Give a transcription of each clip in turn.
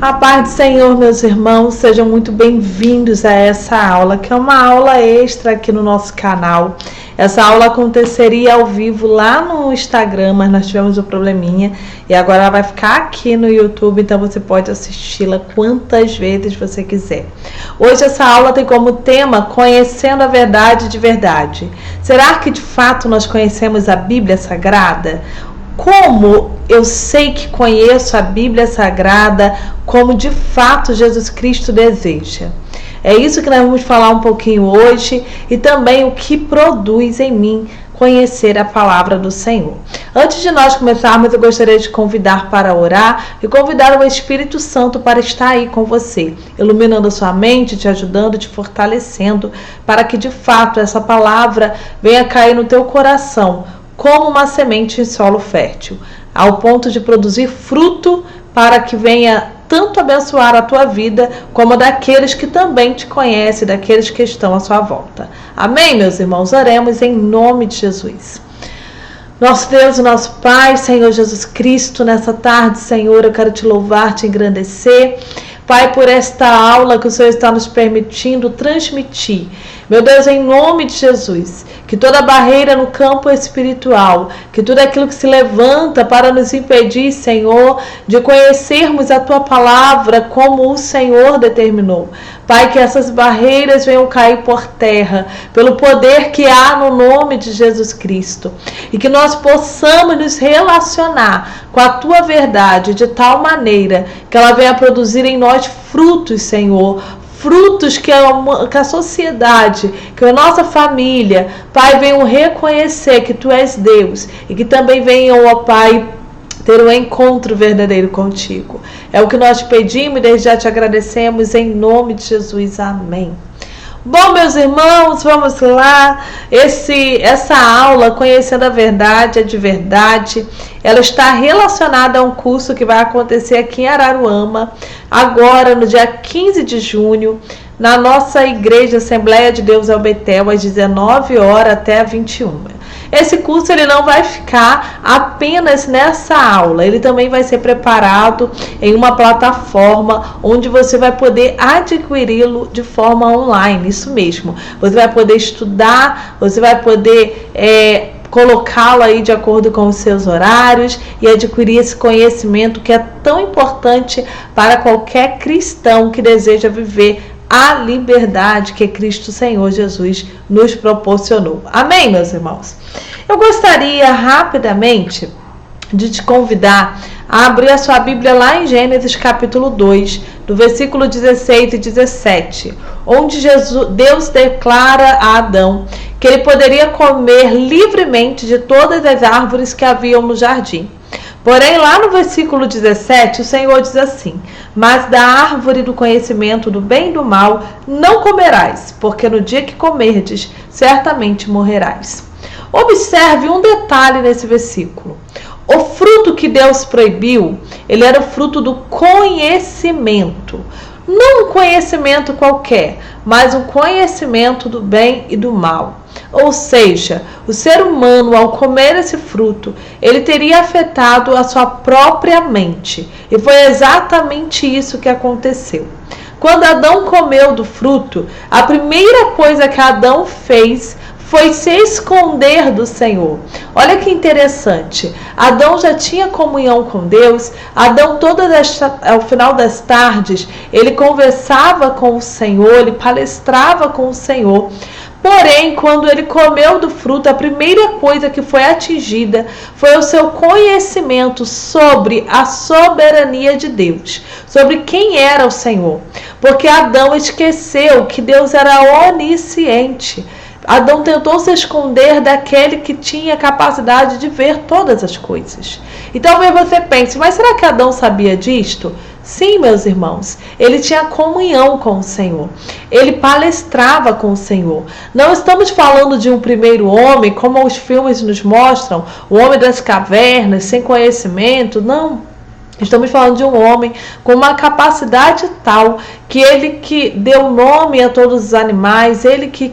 A paz do Senhor, meus irmãos, sejam muito bem-vindos a essa aula, que é uma aula extra aqui no nosso canal. Essa aula aconteceria ao vivo lá no Instagram, mas nós tivemos um probleminha e agora ela vai ficar aqui no YouTube, então você pode assisti-la quantas vezes você quiser. Hoje essa aula tem como tema Conhecendo a Verdade de Verdade. Será que de fato nós conhecemos a Bíblia Sagrada? Como eu sei que conheço a Bíblia Sagrada como de fato Jesus Cristo deseja? É isso que nós vamos falar um pouquinho hoje e também o que produz em mim conhecer a palavra do Senhor. Antes de nós começarmos, eu gostaria de convidar para orar e convidar o Espírito Santo para estar aí com você, iluminando a sua mente, te ajudando, te fortalecendo, para que de fato essa palavra venha cair no teu coração como uma semente em solo fértil, ao ponto de produzir fruto para que venha tanto abençoar a tua vida, como daqueles que também te conhecem, daqueles que estão à sua volta. Amém, meus irmãos? Oremos em nome de Jesus. Nosso Deus e nosso Pai, Senhor Jesus Cristo, nessa tarde, Senhor, eu quero te louvar, te engrandecer, Pai, por esta aula que o Senhor está nos permitindo transmitir. Meu Deus, em nome de Jesus, que toda barreira no campo espiritual, que tudo aquilo que se levanta para nos impedir, Senhor, de conhecermos a Tua palavra como o Senhor determinou. Pai, que essas barreiras venham cair por terra, pelo poder que há no nome de Jesus Cristo. E que nós possamos nos relacionar com a Tua verdade de tal maneira que ela venha produzir em nós frutos, Senhor, frutos que a sociedade, que a nossa família, Pai, venham reconhecer que Tu és Deus e que também venham, ó Pai, ter um encontro verdadeiro contigo. É o que nós te pedimos e desde já te agradecemos em nome de Jesus. Amém. Bom, meus irmãos, vamos lá. Essa aula, Conhecendo a Verdade, é de verdade. Ela está relacionada a um curso que vai acontecer aqui em Araruama, agora no dia 15 de junho, na nossa igreja Assembleia de Deus El Betel, às 19 horas até às 21. Esse curso ele não vai ficar apenas nessa aula, ele também vai ser preparado em uma plataforma onde você vai poder adquiri-lo de forma online, isso mesmo. Você vai poder estudar, você vai poder colocá-lo aí de acordo com os seus horários e adquirir esse conhecimento que é tão importante para qualquer cristão que deseja viver a liberdade que Cristo Senhor Jesus nos proporcionou. Amém, meus irmãos? Eu gostaria rapidamente de te convidar a abrir a sua Bíblia lá em Gênesis capítulo 2, do versículo 16 e 17, onde Deus declara a Adão que ele poderia comer livremente de todas as árvores que haviam no jardim. Porém, lá no versículo 17, o Senhor diz assim: mas da árvore do conhecimento do bem e do mal não comerás, porque no dia que comerdes, certamente morrerás. Observe um detalhe nesse versículo. O fruto que Deus proibiu, ele era o fruto do conhecimento. Não um conhecimento qualquer, mas um conhecimento do bem e do mal. Ou seja, o ser humano, ao comer esse fruto, ele teria afetado a sua própria mente. E foi exatamente isso que aconteceu. Quando Adão comeu do fruto, a primeira coisa que Adão fez foi se esconder do Senhor. Olha que interessante. Adão já tinha comunhão com Deus. Adão, ao final das tardes, ele conversava com o Senhor, ele palestrava com o Senhor. Porém, quando ele comeu do fruto, a primeira coisa que foi atingida foi o seu conhecimento sobre a soberania de Deus, sobre quem era o Senhor. Porque Adão esqueceu que Deus era onisciente. Adão tentou se esconder daquele que tinha capacidade de ver todas as coisas. E talvez você pense, mas será que Adão sabia disto? Sim, meus irmãos, ele tinha comunhão com o Senhor, ele palestrava com o Senhor. Não estamos falando de um primeiro homem, como os filmes nos mostram, o homem das cavernas, sem conhecimento, não. Estamos falando de um homem com uma capacidade tal que ele que deu nome a todos os animais, ele que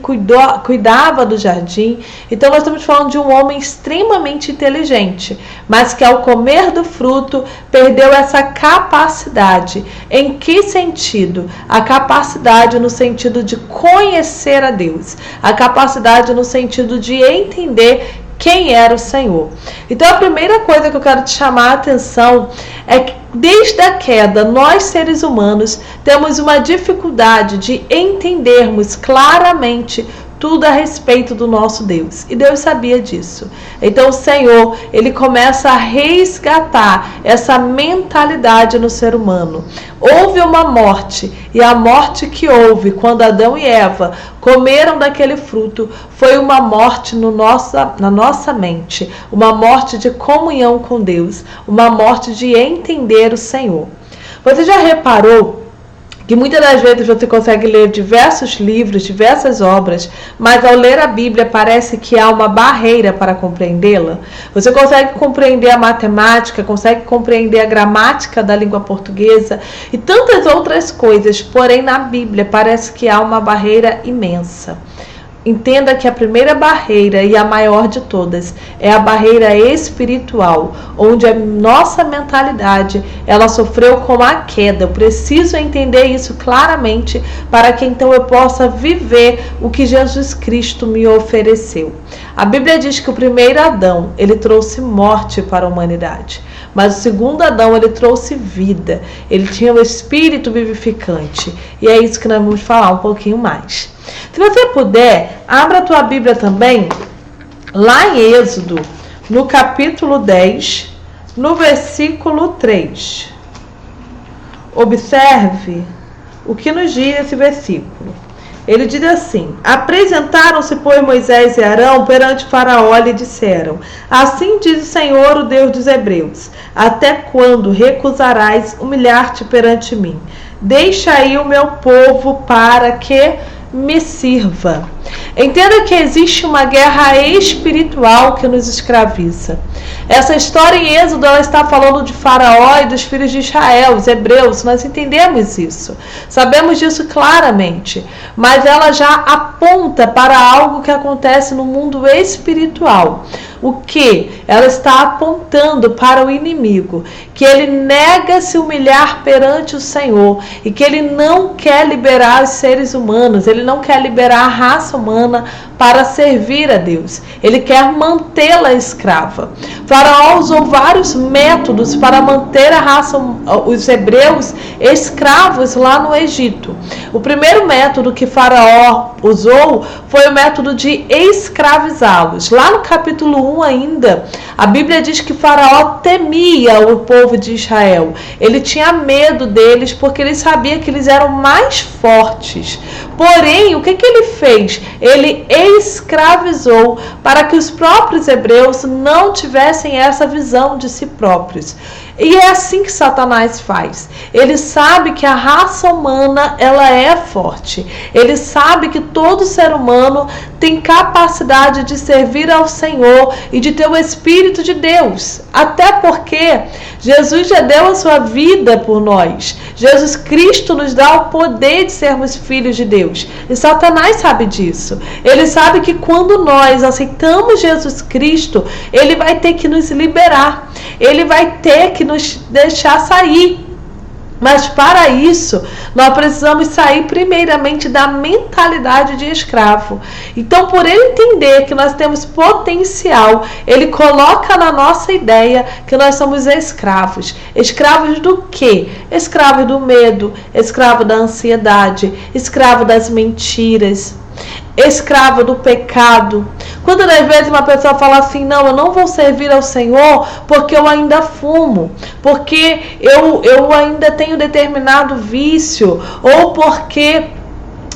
cuidava do jardim. Então nós estamos falando de um homem extremamente inteligente, mas que ao comer do fruto perdeu essa capacidade. Em que sentido? A capacidade no sentido de conhecer a Deus, a capacidade no sentido de entender quem era o Senhor. Então a primeira coisa que eu quero te chamar a atenção é que desde a queda, nós seres humanos temos uma dificuldade de entendermos claramente tudo a respeito do nosso Deus. E Deus sabia disso. Então o Senhor, ele começa a resgatar essa mentalidade no ser humano. Houve uma morte, e a morte que houve quando Adão e Eva comeram daquele fruto foi uma morte na nossa mente, uma morte de comunhão com Deus, uma morte de entender o Senhor. Você já reparou que muitas das vezes você consegue ler diversos livros, diversas obras, mas ao ler a Bíblia parece que há uma barreira para compreendê-la? Você consegue compreender a matemática, consegue compreender a gramática da língua portuguesa e tantas outras coisas, porém na Bíblia parece que há uma barreira imensa. Entenda que a primeira barreira e a maior de todas é a barreira espiritual, onde a nossa mentalidade ela sofreu com a queda. Eu preciso entender isso claramente para que então eu possa viver o que Jesus Cristo me ofereceu. A Bíblia diz que o primeiro Adão, ele trouxe morte para a humanidade. Mas o segundo Adão, ele trouxe vida. Ele tinha o espírito vivificante. E é isso que nós vamos falar um pouquinho mais. Se você puder, abra a tua Bíblia também, lá em Êxodo, no capítulo 10, no versículo 3. Observe o que nos diz esse versículo. Ele diz assim: apresentaram-se, pois, Moisés e Arão perante Faraó e lhe disseram: assim diz o Senhor, o Deus dos Hebreus, até quando recusarás humilhar-te perante mim? Deixa aí o meu povo para que me sirva. Entenda que existe uma guerra espiritual que nos escraviza. Essa história em Êxodo, ela está falando de Faraó e dos filhos de Israel, os hebreus. Nós entendemos isso, sabemos disso claramente, mas ela já aponta para algo que acontece no mundo espiritual. O que? Ela está apontando para o inimigo, que ele nega se humilhar perante o Senhor e que ele não quer liberar os seres humanos, ele não quer liberar a raça humana para servir a Deus. Ele quer mantê-la escrava. Faraó usou vários métodos para manter a raça, os hebreus, escravos lá no Egito. O primeiro método que Faraó usou foi o método de escravizá-los. Lá no capítulo 1 ainda, a Bíblia diz que Faraó temia o povo de Israel. Ele tinha medo deles porque ele sabia que eles eram mais fortes. Porém, o que ele fez? Ele escravizou para que os próprios hebreus não tivessem essa visão de si próprios. E é assim que Satanás faz. Ele sabe que a raça humana ela é forte. Ele sabe que todo ser humano tem capacidade de servir ao Senhor e de ter o Espírito de Deus. Até porque Jesus já deu a sua vida por nós. Jesus Cristo nos dá o poder de sermos filhos de Deus. E Satanás sabe disso. Ele sabe que quando nós aceitamos Jesus Cristo, ele vai ter que nos liberar. Ele vai ter que nos deixar sair. Mas para isso, nós precisamos sair primeiramente da mentalidade de escravo. Então, por ele entender que nós temos potencial, ele coloca na nossa ideia que nós somos escravos. Escravos do quê? Escravos do medo, escravo da ansiedade, escravo das mentiras, escravo do pecado. Quando às vezes uma pessoa fala assim: não, eu não vou servir ao Senhor porque eu ainda fumo, porque eu ainda tenho determinado vício, ou porque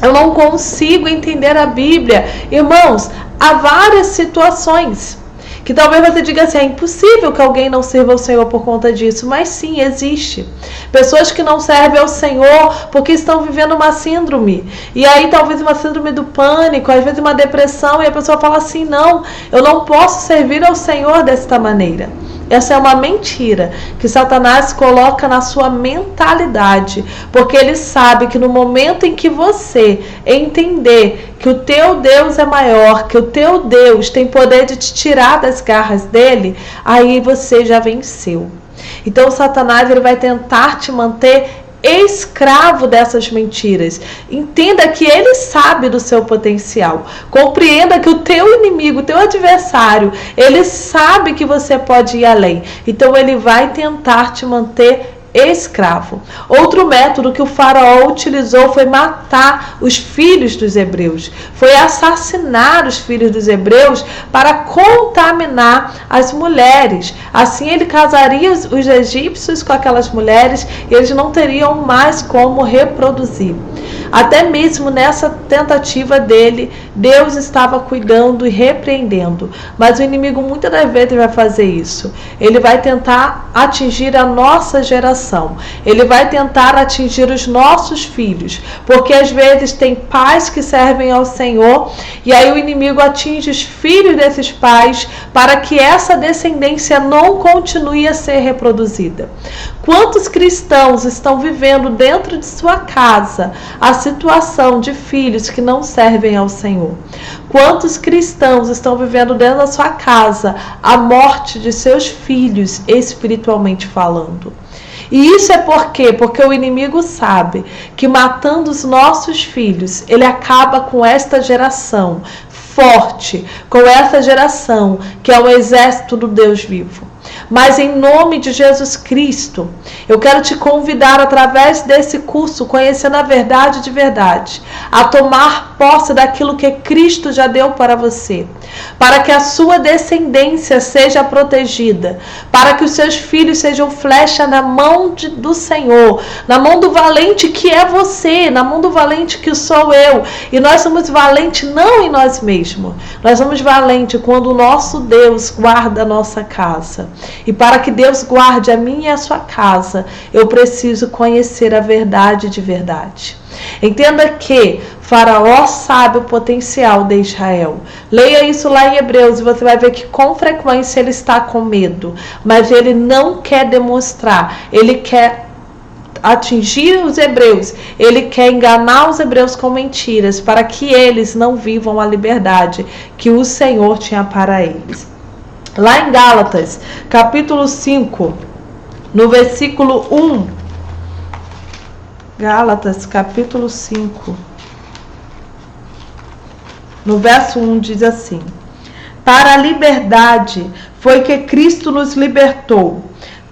eu não consigo entender a Bíblia. Irmãos, há várias situações que talvez você diga assim: é impossível que alguém não sirva ao Senhor por conta disso. Mas sim, existe. Pessoas que não servem ao Senhor porque estão vivendo uma síndrome. E aí talvez uma síndrome do pânico, às vezes uma depressão, e a pessoa fala assim: não, eu não posso servir ao Senhor desta maneira. Essa é uma mentira que Satanás coloca na sua mentalidade, porque ele sabe que no momento em que você entender que o teu Deus é maior, que o teu Deus tem poder de te tirar das garras dele, aí você já venceu. Então Satanás ele vai tentar te manter escravo dessas mentiras. Entenda que ele sabe do seu potencial. Compreenda que o teu inimigo, o teu adversário, ele sabe que você pode ir além. Então ele vai tentar te manter escravo. Outro método que o faraó utilizou foi matar os filhos dos hebreus. Foi assassinar os filhos dos hebreus para contaminar as mulheres. Assim ele casaria os egípcios com aquelas mulheres e eles não teriam mais como reproduzir. Até mesmo nessa tentativa dele, Deus estava cuidando e repreendendo. Mas o inimigo muitas das vezes vai fazer isso. Ele vai tentar atingir a nossa geração. Ele vai tentar atingir os nossos filhos. Porque às vezes tem pais que servem ao Senhor e aí o inimigo atinge os filhos desses pais para que essa descendência não continue a ser reproduzida. Quantos cristãos estão vivendo dentro de sua casa a situação de filhos que não servem ao Senhor? Quantos cristãos estão vivendo dentro da sua casa a morte de seus filhos, espiritualmente falando? E isso é por quê? Porque o inimigo sabe que matando os nossos filhos, ele acaba com esta geração forte, com essa geração que é o exército do Deus vivo. Mas em nome de Jesus Cristo, eu quero te convidar através desse curso, Conhecendo a Verdade de Verdade, a tomar posse daquilo que Cristo já deu para você, para que a sua descendência seja protegida, para que os seus filhos sejam flecha na mão do Senhor, na mão do valente que é você, na mão do valente que sou eu. E nós somos valentes não em nós mesmos, nós somos valentes quando o nosso Deus guarda a nossa casa. E para que Deus guarde a minha e a sua casa, eu preciso conhecer a verdade de verdade. Entenda que Faraó sabe o potencial de Israel. Leia isso lá em Hebreus e você vai ver que com frequência ele está com medo, mas ele não quer demonstrar, ele quer atingir os hebreus, ele quer enganar os hebreus com mentiras para que eles não vivam a liberdade que o Senhor tinha para eles. Lá em Gálatas, capítulo 5, no versículo 1. Gálatas, capítulo 5. No verso 1 diz assim: para a liberdade foi que Cristo nos libertou.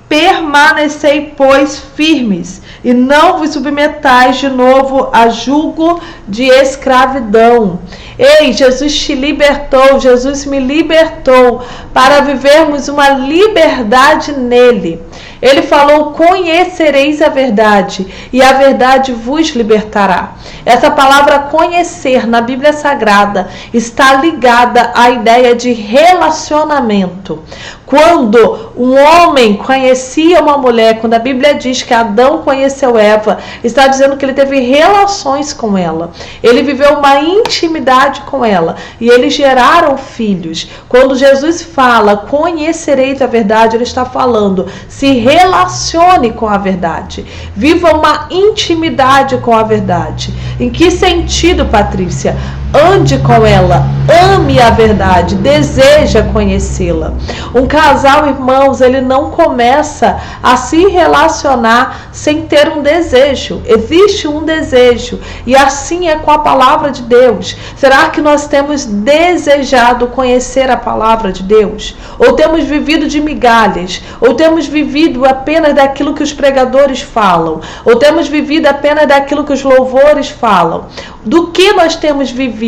Permanecei, pois, firmes, e não vos submetais de novo a jugo de escravidão. Ei, Jesus te libertou, Jesus me libertou para vivermos uma liberdade nele. Ele falou: conhecereis a verdade, e a verdade vos libertará. Essa palavra conhecer na Bíblia Sagrada está ligada à ideia de relacionamento. Quando um homem conhecia uma mulher, quando a Bíblia diz que Adão conheceu Eva, está dizendo que ele teve relações com ela. Ele viveu uma intimidade com ela e eles geraram filhos. Quando Jesus fala, conhecereis a verdade, ele está falando, se relacione com a verdade. Viva uma intimidade com a verdade. Em que sentido, Patrícia? Ande com ela, ame a verdade, deseja conhecê-la. Um casal, irmãos, ele não começa a se relacionar sem ter um desejo. Existe um desejo e assim é com a palavra de Deus. Será que nós temos desejado conhecer a palavra de Deus? Ou temos vivido de migalhas? Ou temos vivido apenas daquilo que os pregadores falam? Ou temos vivido apenas daquilo que os louvores falam? Do que nós temos vivido?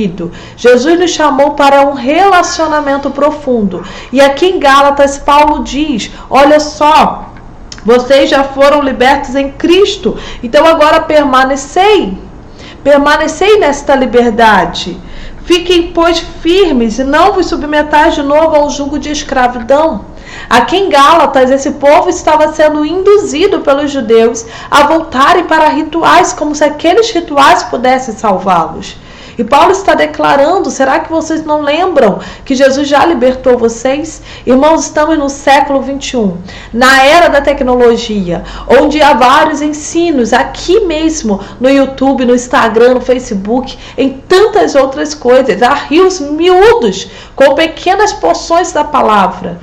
Jesus nos chamou para um relacionamento profundo. E aqui em Gálatas, Paulo diz, olha só, vocês já foram libertos em Cristo, então agora permanecei nesta liberdade. Fiquem, pois, firmes e não vos submetais de novo ao jugo de escravidão. Aqui em Gálatas, esse povo estava sendo induzido pelos judeus a voltarem para rituais, como se aqueles rituais pudessem salvá-los. E Paulo está declarando, será que vocês não lembram que Jesus já libertou vocês? Irmãos, estamos no século 21, na era da tecnologia, onde há vários ensinos, aqui mesmo no YouTube, no Instagram, no Facebook, em tantas outras coisas. Há rios miúdos com pequenas porções da palavra.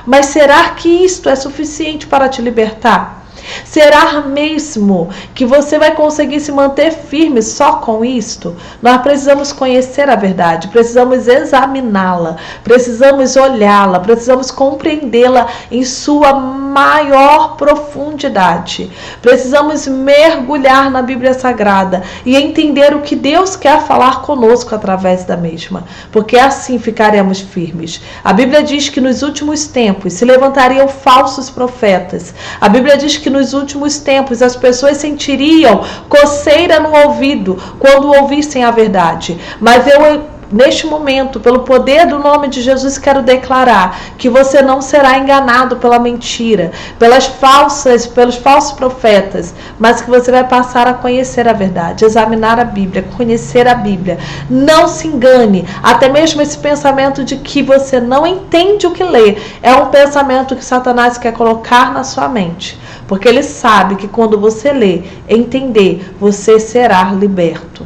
Mas será que isto é suficiente para te libertar? Será mesmo que você vai conseguir se manter firme só com isto? Nós precisamos conhecer a verdade, precisamos examiná-la, precisamos olhá-la, precisamos compreendê-la em sua maior profundidade. Precisamos mergulhar na Bíblia Sagrada e entender o que Deus quer falar conosco através da mesma, porque assim ficaremos firmes. A Bíblia diz que nos últimos tempos se levantariam falsos profetas. A Bíblia diz que nos últimos tempos as pessoas sentiriam coceira no ouvido quando ouvissem a verdade. Mas neste momento, pelo poder do nome de Jesus, quero declarar que você não será enganado pela mentira, pelos falsos profetas, mas que você vai passar a conhecer a verdade, examinar a Bíblia, conhecer a Bíblia. Não se engane, até mesmo esse pensamento de que você não entende o que lê, é um pensamento que Satanás quer colocar na sua mente, porque ele sabe que quando você lê, entender, você será liberto.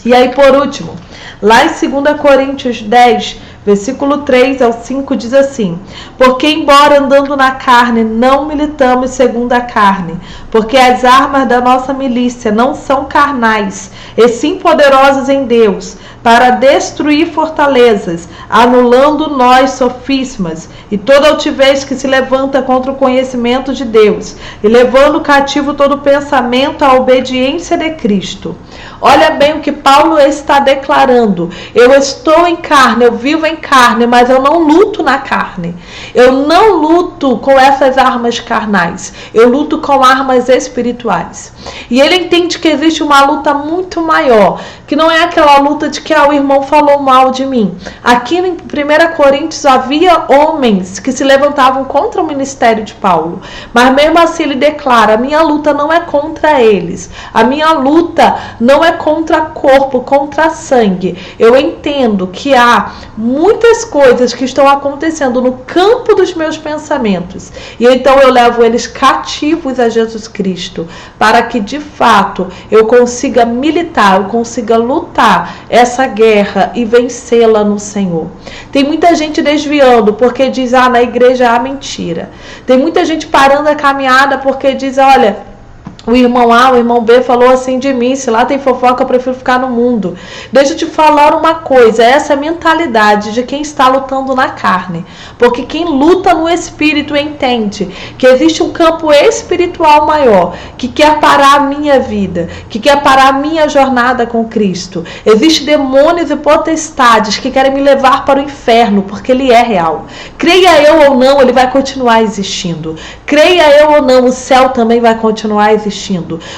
E aí, por último, lá em 2 Coríntios 10, versículo 3 ao 5, diz assim: porque embora andando na carne, não militamos segundo a carne, porque as armas da nossa milícia não são carnais, e sim poderosas em Deus, para destruir fortalezas, anulando nós sofismas, e toda altivez que se levanta contra o conhecimento de Deus, e levando cativo todo pensamento à obediência de Cristo. Olha bem o que Paulo está declarando. Eu estou em carne, eu vivo em carne, mas eu não luto na carne. Eu não luto com essas armas carnais. Eu luto com armas espirituais. E ele entende que existe uma luta muito maior, que não é aquela luta de que o irmão falou mal de mim. Aqui em 1 Coríntios havia homens que se levantavam contra o ministério de Paulo. Mas mesmo assim ele declara: a minha luta não é contra eles. A minha luta não é contra corpo, contra sangue. Eu entendo que há muitas coisas que estão acontecendo no campo dos meus pensamentos. E então eu levo eles cativos a Jesus Cristo, para que de fato eu consiga militar, eu consiga lutar essa guerra e vencê-la no Senhor. Tem muita gente desviando porque diz: na igreja há mentira. Tem muita gente parando a caminhada porque diz: olha, o irmão A, o irmão B falou assim de mim, se lá tem fofoca eu prefiro ficar no mundo. Deixa eu te falar uma coisa, essa mentalidade de quem está lutando na carne. Porque quem luta no espírito entende que existe um campo espiritual maior, que quer parar a minha vida, que quer parar a minha jornada com Cristo. Existem demônios e potestades que querem me levar para o inferno, porque ele é real. Creia eu ou não, ele vai continuar existindo. Creia eu ou não, o céu também vai continuar existindo.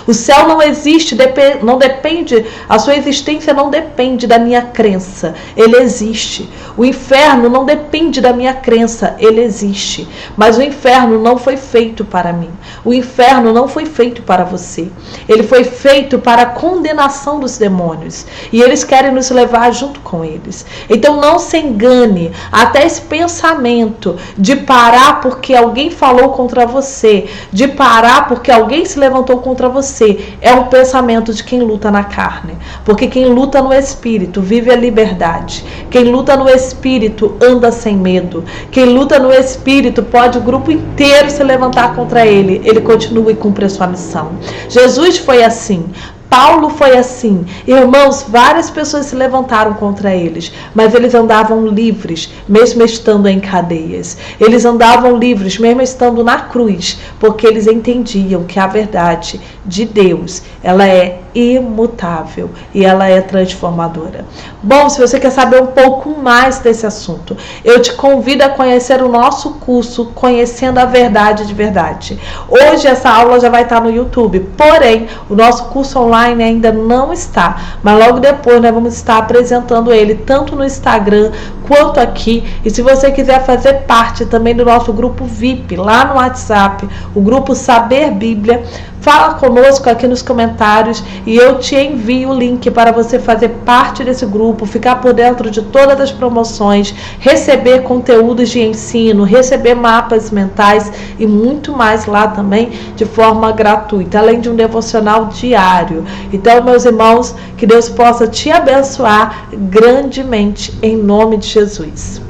O céu não existe, não depende, a sua existência não depende da minha crença, ele existe. O inferno não depende da minha crença, ele existe. Mas o inferno não foi feito para mim. O inferno não foi feito para você. Ele foi feito para a condenação dos demônios. E eles querem nos levar junto com eles. Então não se engane, até esse pensamento de parar porque alguém falou contra você, de parar porque alguém se levantou contra você, é um pensamento de quem luta na carne. Porque quem luta no espírito vive a liberdade. Quem luta no espírito anda sem medo. Quem luta no espírito pode o grupo inteiro se levantar contra ele. Ele continua e cumpre a sua missão. Jesus foi assim. Paulo foi assim. Irmãos, várias pessoas se levantaram contra eles, mas eles andavam livres, mesmo estando em cadeias. Eles andavam livres, mesmo estando na cruz, porque eles entendiam que a verdade de Deus, ela é imutável e ela é transformadora. Bom, se você quer saber um pouco mais desse assunto, eu te convido a conhecer o nosso curso Conhecendo a Verdade de Verdade. Hoje essa aula já vai estar no YouTube, porém o nosso curso online ainda não está, mas logo depois nós vamos estar apresentando ele tanto no Instagram quanto aqui. E se você quiser fazer parte também do nosso grupo VIP lá no WhatsApp, o grupo Saber Bíblia, fala conosco aqui nos comentários e eu te envio o link para você fazer parte desse grupo, ficar por dentro de todas as promoções, receber conteúdos de ensino, receber mapas mentais e muito mais lá também de forma gratuita, além de um devocional diário. Então, meus irmãos, que Deus possa te abençoar grandemente em nome de Jesus.